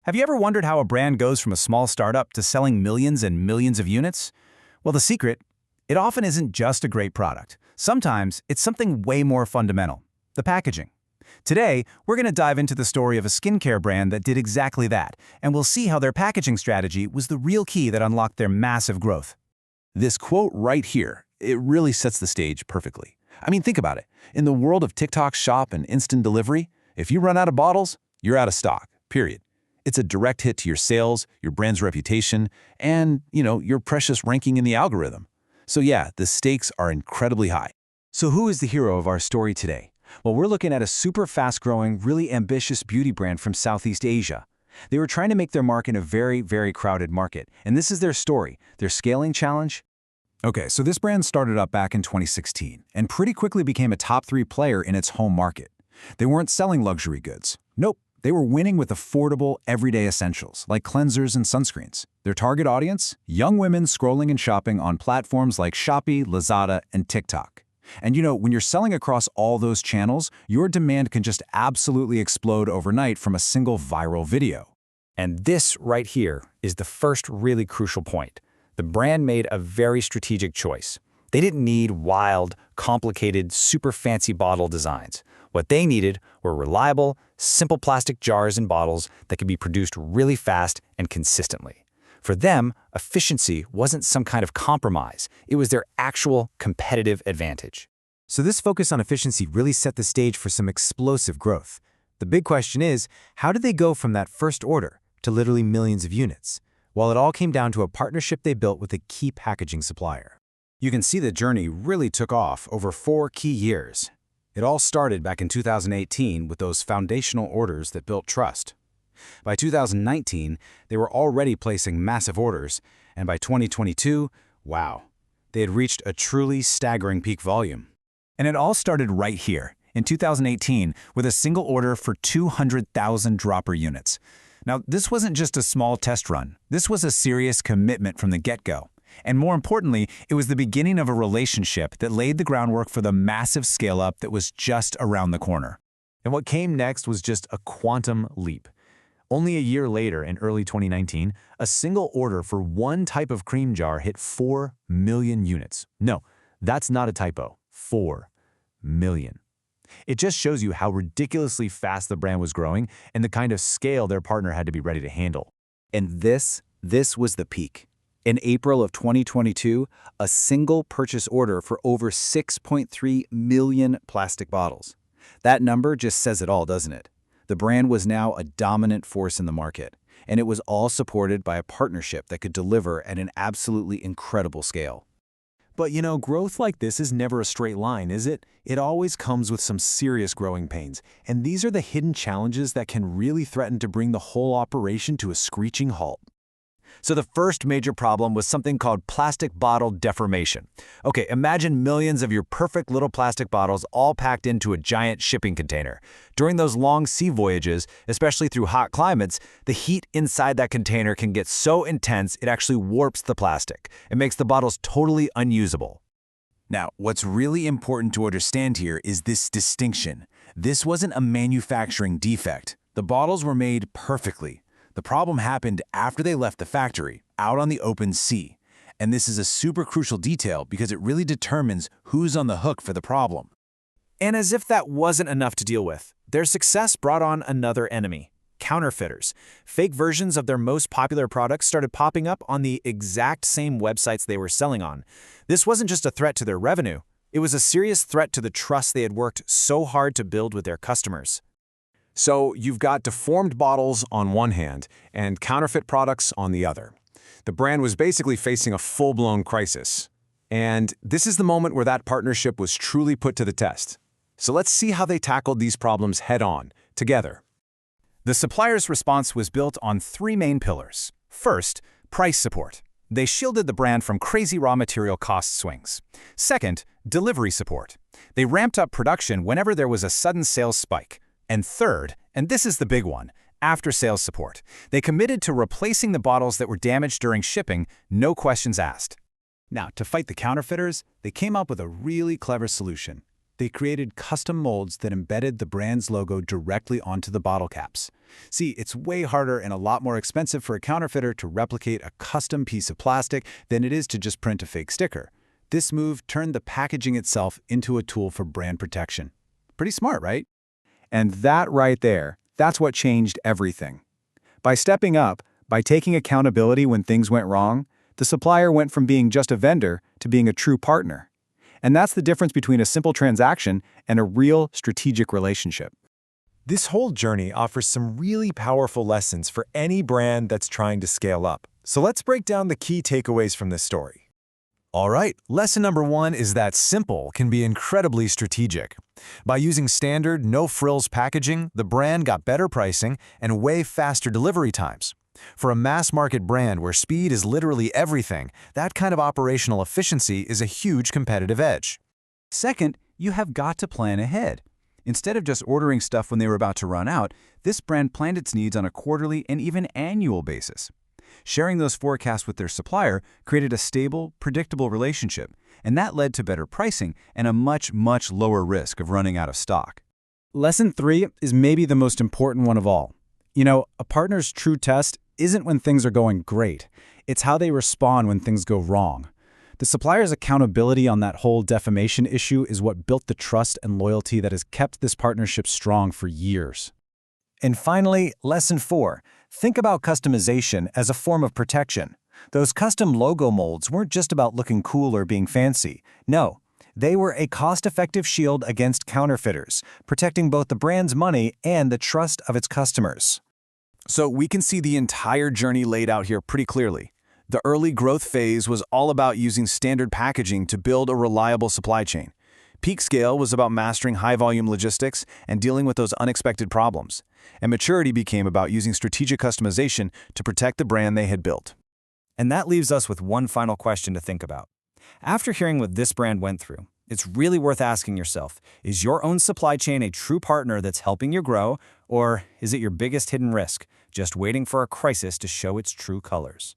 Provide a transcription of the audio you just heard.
Have you ever wondered how a brand goes from a small startup to selling millions and millions of units? Well, the secret, it often isn't just a great product. Sometimes it's something way more fundamental, the packaging. Today, we're going to dive into the story of a skincare brand that did exactly that, and we'll see how their packaging strategy was the real key that unlocked their massive growth. This quote right here, it really sets the stage perfectly. I mean, think about it. In the world of TikTok Shop and instant delivery, if you run out of bottles, you're out of stock, period. It's a direct hit to your sales, your brand's reputation, and, your precious ranking in the algorithm. So yeah, the stakes are incredibly high. So who is the hero of our story today? Well, we're looking at a super fast-growing, really ambitious beauty brand from Southeast Asia. They were trying to make their mark in a very, very crowded market, and this is their story, their scaling challenge. Okay, so this brand started up back in 2016 and pretty quickly became a top 3 player in its home market. They weren't selling luxury goods. Nope. They were winning with affordable, everyday essentials, like cleansers and sunscreens. Their target audience? Young women scrolling and shopping on platforms like Shopee, Lazada, and TikTok. And when you're selling across all those channels, your demand can just absolutely explode overnight from a single viral video. And this right here is the first really crucial point. The brand made a very strategic choice. They didn't need wild, complicated, super fancy bottle designs. What they needed were reliable, simple plastic jars and bottles that could be produced really fast and consistently. For them, efficiency wasn't some kind of compromise. It was their actual competitive advantage. So this focus on efficiency really set the stage for some explosive growth. The big question is, how did they go from that first order to literally millions of units? Well, it all came down to a partnership they built with a key packaging supplier. You can see the journey really took off over 4 key years. It all started back in 2018 with those foundational orders that built trust. By 2019, they were already placing massive orders, and by 2022, wow, they had reached a truly staggering peak volume. And it all started right here, in 2018, with a single order for 200,000 dropper units. Now, this wasn't just a small test run. This was a serious commitment from the get-go. And more importantly, it was the beginning of a relationship that laid the groundwork for the massive scale-up that was just around the corner. And what came next was just a quantum leap. Only a year later, in early 2019, a single order for one type of cream jar hit 4 million units. No, that's not a typo. 4 million. It just shows you how ridiculously fast the brand was growing and the kind of scale their partner had to be ready to handle. And this was the peak. In April of 2022, a single purchase order for over 6.3 million plastic bottles. That number just says it all, doesn't it? The brand was now a dominant force in the market, and it was all supported by a partnership that could deliver at an absolutely incredible scale. But growth like this is never a straight line, is it? It always comes with some serious growing pains, and these are the hidden challenges that can really threaten to bring the whole operation to a screeching halt. So the first major problem was something called plastic bottle deformation. Okay, imagine millions of your perfect little plastic bottles all packed into a giant shipping container. During those long sea voyages, especially through hot climates, the heat inside that container can get so intense it actually warps the plastic. It makes the bottles totally unusable. Now, what's really important to understand here is this distinction. This wasn't a manufacturing defect. The bottles were made perfectly. The problem happened after they left the factory, out on the open sea. And this is a super crucial detail because it really determines who's on the hook for the problem. And as if that wasn't enough to deal with, their success brought on another enemy: counterfeiters. Fake versions of their most popular products started popping up on the exact same websites they were selling on. This wasn't just a threat to their revenue. It was a serious threat to the trust they had worked so hard to build with their customers. So you've got deformed bottles on one hand and counterfeit products on the other. The brand was basically facing a full-blown crisis. And this is the moment where that partnership was truly put to the test. So let's see how they tackled these problems head-on, together. The supplier's response was built on 3 main pillars. First, price support. They shielded the brand from crazy raw material cost swings. Second, delivery support. They ramped up production whenever there was a sudden sales spike. And third, and this is the big one, after-sales support. They committed to replacing the bottles that were damaged during shipping, no questions asked. Now, to fight the counterfeiters, they came up with a really clever solution. They created custom molds that embedded the brand's logo directly onto the bottle caps. See, it's way harder and a lot more expensive for a counterfeiter to replicate a custom piece of plastic than it is to just print a fake sticker. This move turned the packaging itself into a tool for brand protection. Pretty smart, right? And that right there, that's what changed everything. By stepping up, by taking accountability when things went wrong, the supplier went from being just a vendor to being a true partner. And that's the difference between a simple transaction and a real strategic relationship. This whole journey offers some really powerful lessons for any brand that's trying to scale up. So let's break down the key takeaways from this story. All right, lesson number 1 is that simple can be incredibly strategic. By using standard, no-frills packaging, the brand got better pricing and way faster delivery times. For a mass-market brand where speed is literally everything, that kind of operational efficiency is a huge competitive edge. Second, you have got to plan ahead. Instead of just ordering stuff when they were about to run out, this brand planned its needs on a quarterly and even annual basis. Sharing those forecasts with their supplier created a stable, predictable relationship, and that led to better pricing and a much, much lower risk of running out of stock. Lesson 3 is maybe the most important one of all. You know, a partner's true test isn't when things are going great. It's how they respond when things go wrong. The supplier's accountability on that whole defamation issue is what built the trust and loyalty that has kept this partnership strong for years. And finally, lesson 4, think about customization as a form of protection. Those custom logo molds weren't just about looking cool or being fancy. No, they were a cost-effective shield against counterfeiters, protecting both the brand's money and the trust of its customers. So we can see the entire journey laid out here pretty clearly. The early growth phase was all about using standard packaging to build a reliable supply chain. Peak scale was about mastering high-volume logistics and dealing with those unexpected problems. And maturity became about using strategic customization to protect the brand they had built. And that leaves us with one final question to think about. After hearing what this brand went through, it's really worth asking yourself, is your own supply chain a true partner that's helping you grow, or is it your biggest hidden risk, just waiting for a crisis to show its true colors?